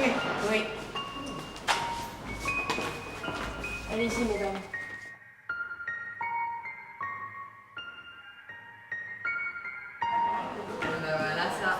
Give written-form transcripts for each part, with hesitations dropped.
Oui, oui. Allez-y, mesdames. Voilà ça.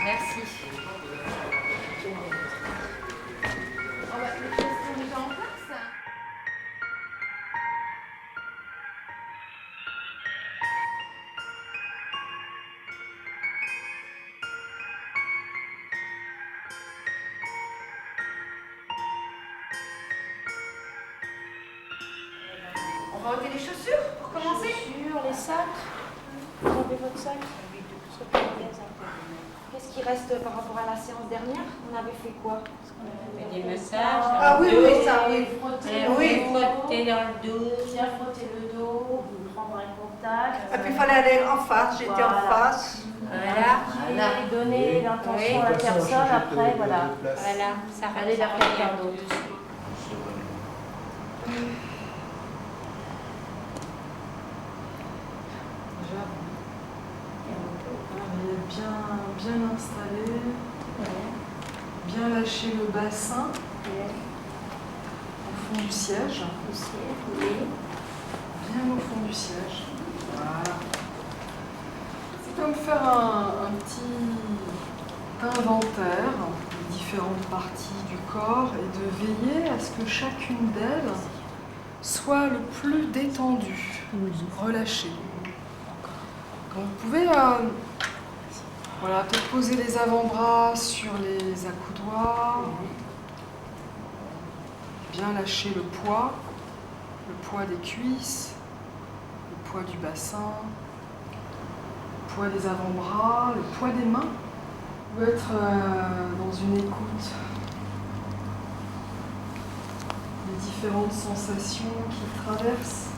Merci. Oh bah, les pièces sont déjà en place. On va ôter les chaussures pour commencer. Les sacs. Vous avez votre sac? Qu'est-ce qui reste par rapport à la séance dernière? On avait fait quoi? Des massages. Ah oui, oui, ça, oui. Frotter, Oui. Frotter dans le dos. bien frotter le dos, prendre un contact. Et puis il fallait aller en face, j'étais en face. Voilà. Et donner l'intention Oui. à la personne, après, voilà. Voilà. Ça Aller vers quelqu'un d'autre. Déjà, on est bien installé, bien lâcher le bassin au fond du siège, bien au fond du siège. Voilà. C'est comme faire un petit inventaire des différentes parties du corps et de veiller à ce que chacune d'elles soit le plus détendue, relâchée. Donc, vous pouvez voilà, peut-être poser les avant-bras sur les accoudoirs, bien lâcher le poids des cuisses, le poids du bassin, le poids des avant-bras, le poids des mains. Vous pouvez être dans une écoute des différentes sensations qui traversent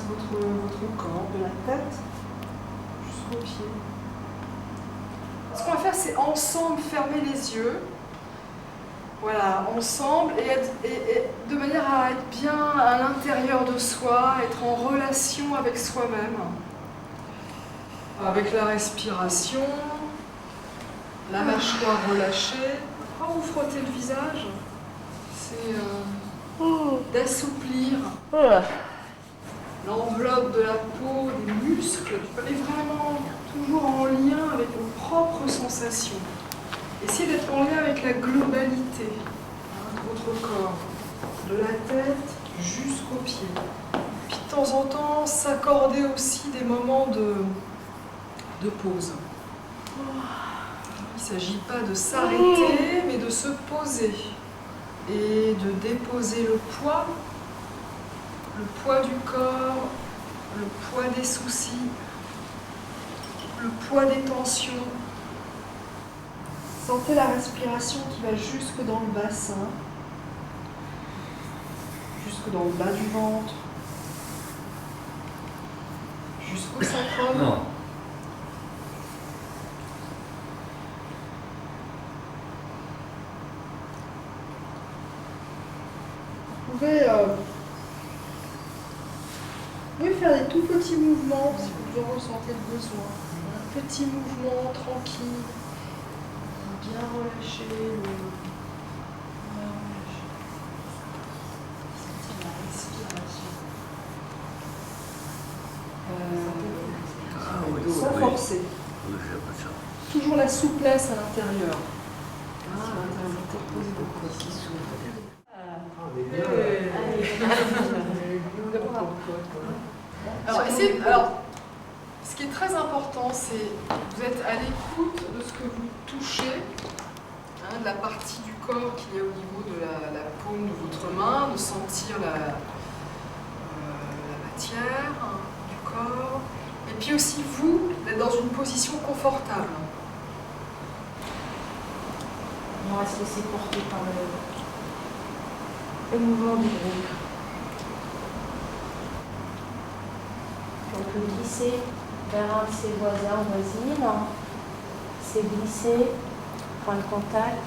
votre corps, de la tête jusqu'aux pieds. Ce qu'on va faire, c'est ensemble fermer les yeux. Voilà, ensemble, et de manière à être bien à l'intérieur de soi, être en relation avec soi-même. Avec la respiration, la mâchoire relâchée. Quand vous frottez le visage, c'est d'assouplir l'enveloppe de la peau, des muscles, et vraiment toujours en lien avec vos propres sensations. Essayez d'être en lien avec la globalité de votre corps, de la tête jusqu'aux pieds. Puis de temps en temps, s'accorder aussi des moments de pause. Il ne s'agit pas de s'arrêter, mais de se poser et de déposer le poids du corps, le poids des soucis, le poids des tensions. Sentez la respiration qui va jusque dans le bassin, jusque dans le bas du ventre, jusqu'au sacrum. Non. Vous pouvez faire des tout petits mouvements si vous en ressentez le besoin. Un petit mouvement tranquille, bien relâché. Sentez la respiration. Sans forcer. Toujours la souplesse à l'intérieur. Vous poser vos côtes qui s'ouvrent. Alors, ce qui est très important, c'est que vous êtes à l'écoute de ce que vous touchez, de la partie du corps qui est au niveau de la paume de votre main, de sentir la matière du corps, et puis aussi vous, d'être dans une position confortable. On va se laisser porter par le mouvement du groupe. On peut glisser vers un de ses voisins ou voisines. C'est glisser, point de contact.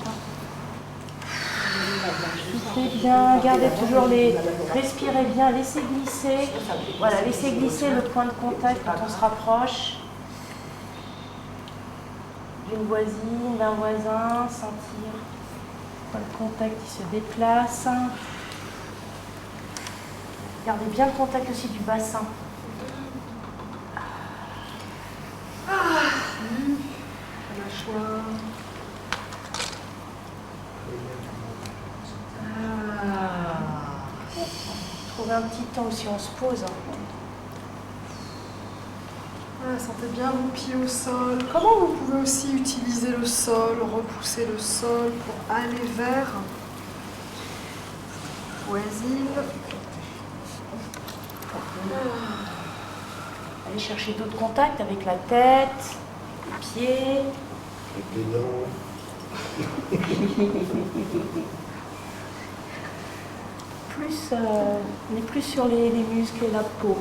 Soufflez bien, gardez toujours les... Respirez bien, laissez glisser. Voilà, laissez glisser le point de contact quand on se rapproche. d'une voisine, d'un voisin, sentir le contact qui se déplace. Gardez bien le contact aussi du bassin. La mâchoire. Trouvez un petit temps aussi, on se pose. Voilà, sentez bien vos pieds au sol. Comment vous pouvez aussi utiliser le sol, repousser le sol pour aller vers voisine. Allez chercher d'autres contacts avec la tête, les pieds. Avec les dents. On est plus sur les muscles et la peau.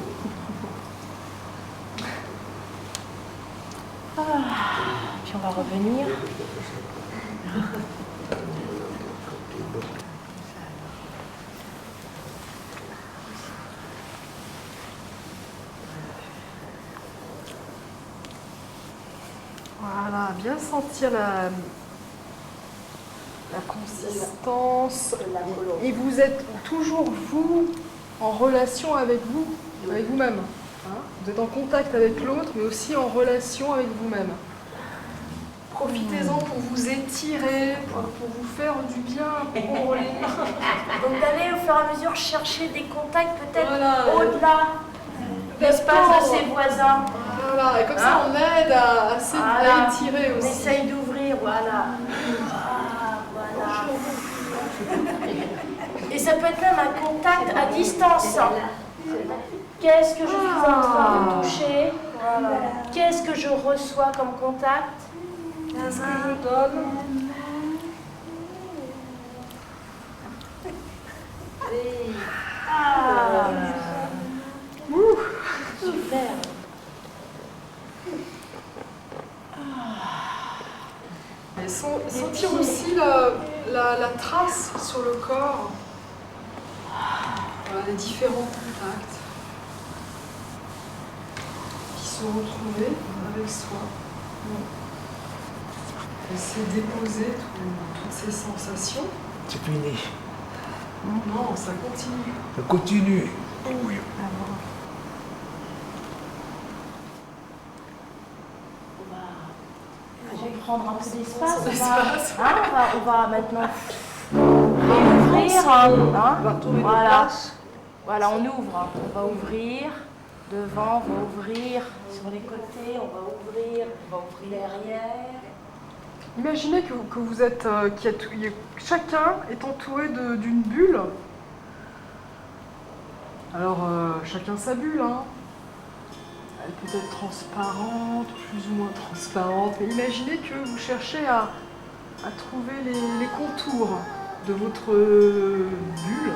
Puis on va revenir. Voilà, bien sentir la consistance. Et vous êtes toujours, vous, en relation avec vous, avec vous-même. Hein, vous êtes en contact avec l'autre, mais aussi en relation avec vous-même. Profitez-en pour vous étirer, pour vous faire du bien, pour les... Donc d'aller au fur et à mesure chercher des contacts peut-être Voilà. au-delà de l'espace de ses voisins. Voilà, et comme ça on aide à Voilà. étirer On aussi. essaye d'ouvrir, voilà. Voilà. Et ça peut être même un contact à distance. Qu'est-ce que je suis en train de toucher? Voilà. Qu'est-ce que je reçois comme contact? Qu'est-ce que je donne? Super. Et sentir aussi la trace sur le corps. Voilà, les différents contacts qui se retrouvaient avec soi. Et c'est déposer toutes ces sensations. C'est fini. Non, ça continue. Ça continue. Oui. On va prendre un peu d'espace. D'espace. On va maintenant réouvrir. On va trouver Voilà. une place. Voilà, on ouvre. On va ouvrir. Devant, on va ouvrir. Sur les côtés, on va ouvrir. On va ouvrir derrière. Imaginez que vous êtes, chacun est entouré d'une bulle. Alors, chacun sa bulle, hein. Elle peut être transparente, plus ou moins transparente. Mais imaginez que vous cherchez à trouver les contours de votre bulle.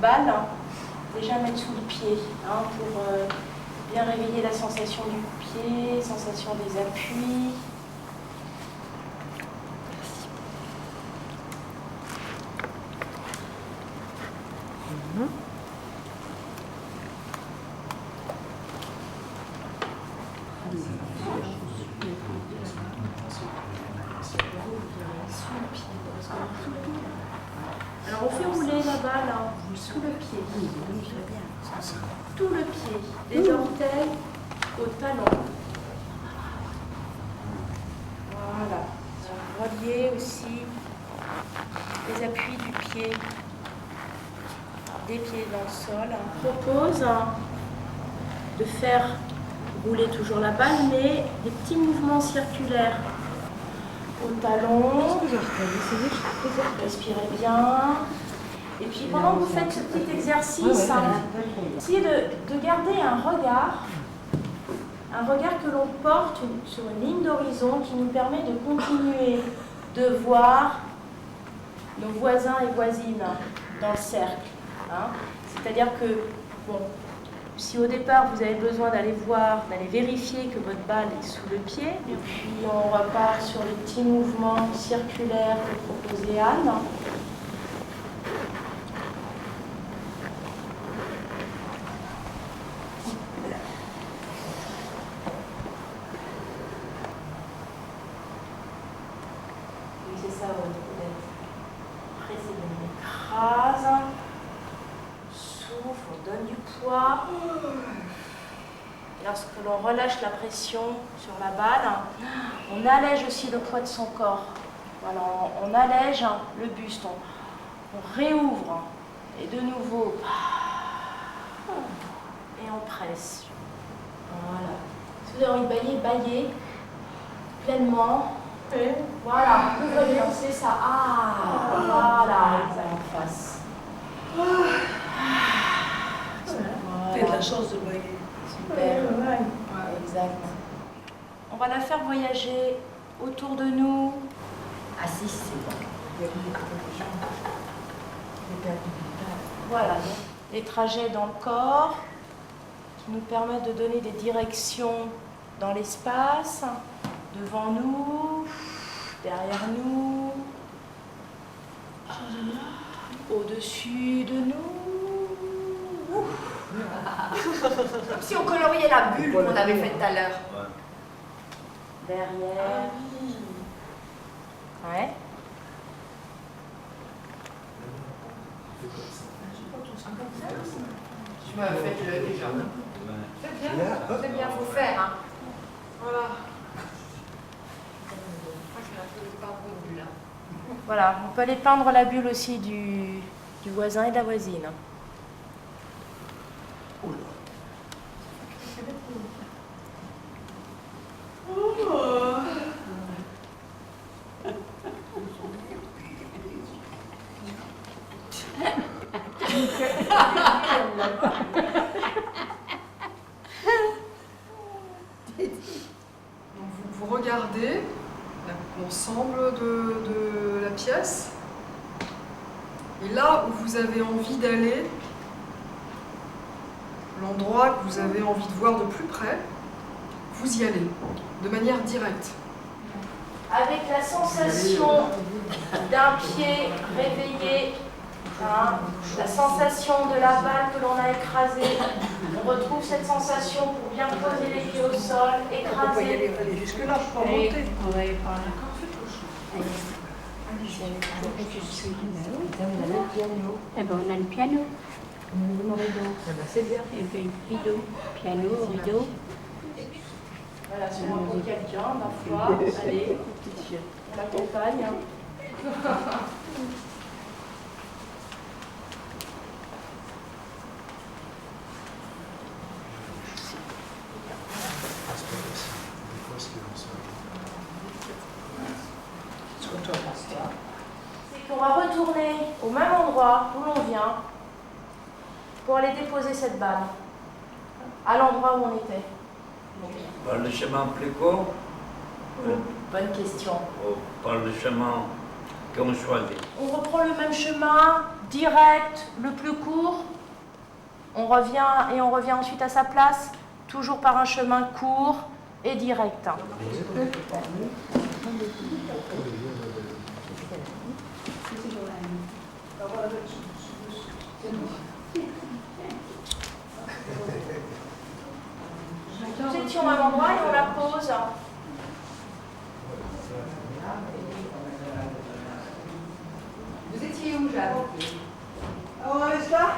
Balle, déjà mettre sous le pied pour bien réveiller la sensation du pied, sensation des appuis. Alors on fait rouler la balle sous le pied. Tout le pied, des orteils au talon. Voilà. Relier aussi les appuis du pied, des pieds dans le sol. On propose de faire rouler toujours la balle, mais des petits mouvements circulaires au talon. Respirez bien. Et puis pendant que vous faites ce petit exercice, essayez de garder un regard que l'on porte sur une ligne d'horizon qui nous permet de continuer de voir nos voisins et voisines dans le cercle. Hein. C'est-à-dire que, bon, si au départ vous avez besoin d'aller vérifier que votre balle est sous le pied, et puis on repart sur les petits mouvements circulaires que proposait Anne. Ça, précédemment, on écrase, souffle, on donne du poids. Et lorsque l'on relâche la pression sur la balle, on allège aussi le poids de son corps. Voilà, on allège le buste, on réouvre et de nouveau, et on presse. Voilà. Si vous avez envie de bailler, baillez pleinement. Voilà, ouvrez bien, c'est ça. Ah, voilà, en face. T'as de la chance de bailler. Super. Exact. On va la faire voyager autour de nous. Assis, c'est bon. Voilà, les trajets dans le corps qui nous permettent de donner des directions dans l'espace, devant nous, derrière nous, au-dessus de nous. Comme si on coloriait la bulle qu'on avait faite tout à l'heure. Derrière. Ouais. Je me fais déjà. C'est bien, faut faire. Hein. Voilà. Moi, je vais un peu pas de bulle. Voilà, on peut aller peindre la bulle aussi du voisin et de la voisine. Donc vous regardez l'ensemble de la pièce. Et là où vous avez envie d'aller, l'endroit que vous avez envie de voir de plus près, vous y allez, de manière directe. Avec la sensation d'un pied réveillé, hein, la sensation de la balle que l'on a écrasée, on retrouve cette sensation pour bien poser les pieds au sol, On peut y écraser. aller jusque-là, je peux monter. On va y parler. Eh ben, on a le piano. C'est bien. Et puis rideau. Piano, rideau. Voilà, c'est moi pour quelqu'un, ma foi. Allez, on l'accompagne. C'est qu'on va retourner au même endroit où l'on vient pour aller déposer cette balle à l'endroit où on était. Par le chemin plus court Bonne question. ou par le chemin qu'on choisit? On reprend le même chemin, direct, le plus court. On revient ensuite à sa place, toujours par un chemin court et direct. Nous étions au même endroit et on la pose. Vous étiez où, Jacques? pas?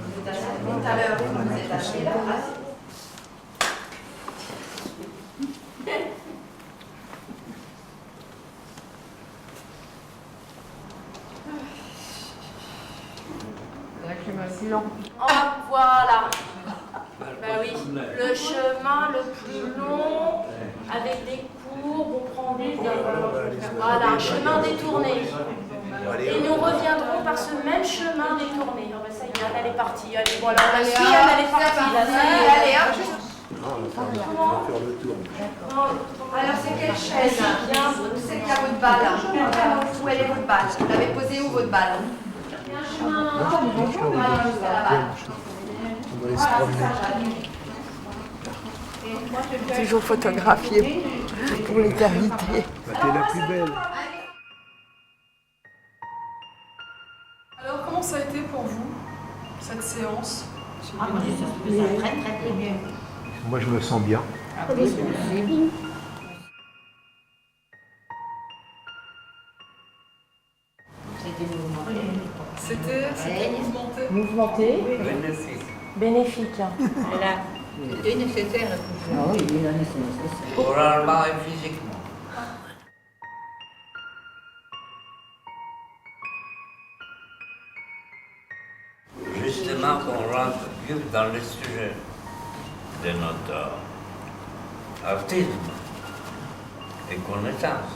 Vous êtes assis tout à l'heure, vous êtes assis là. Voilà. Ben oui, le chemin le plus long, avec des courbes, on prend des... Voilà, un chemin détourné. Et nous reviendrons par ce même chemin détourné. Oh ben ça y est, elle est partie. Allez, voilà, la Allez, sienne, elle est partie. Là, ça y est. Allez, hop. On va faire le tour. Alors, c'est quelle chaise? Où c'est qu'il y a votre balle? Où elle est votre balle? Vous l'avez posée où votre balle? Il y a un chemin. Voilà, jusqu'à la balle. On va aller se promener. Toujours photographié pour l'éternité. Bah, t'es la plus belle. Alors, comment ça a été pour vous, cette séance? Moi, je me sens bien. C'était mouvementé. Mouvementé, Bénéfique. bénéfique. C'était nécessaire. Ah oui, il est nécessaire. Moralement et physiquement. Justement qu'on rentre plus dans le sujet de notre artisme et connaissance.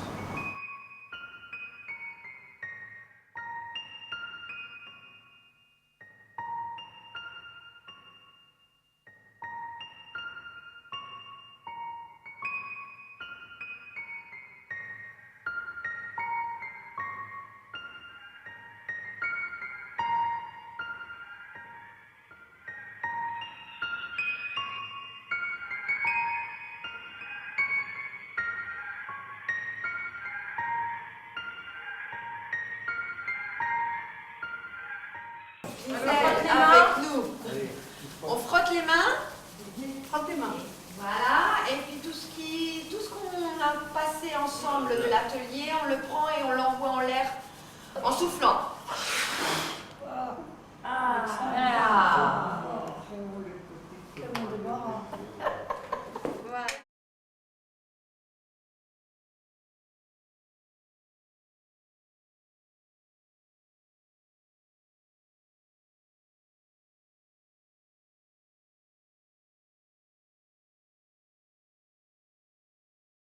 Avec nous. On frotte les mains. Frotte les mains. Voilà. Et puis tout ce qu'on a passé ensemble de l'atelier, on le prend et on l'envoie en l'air en soufflant.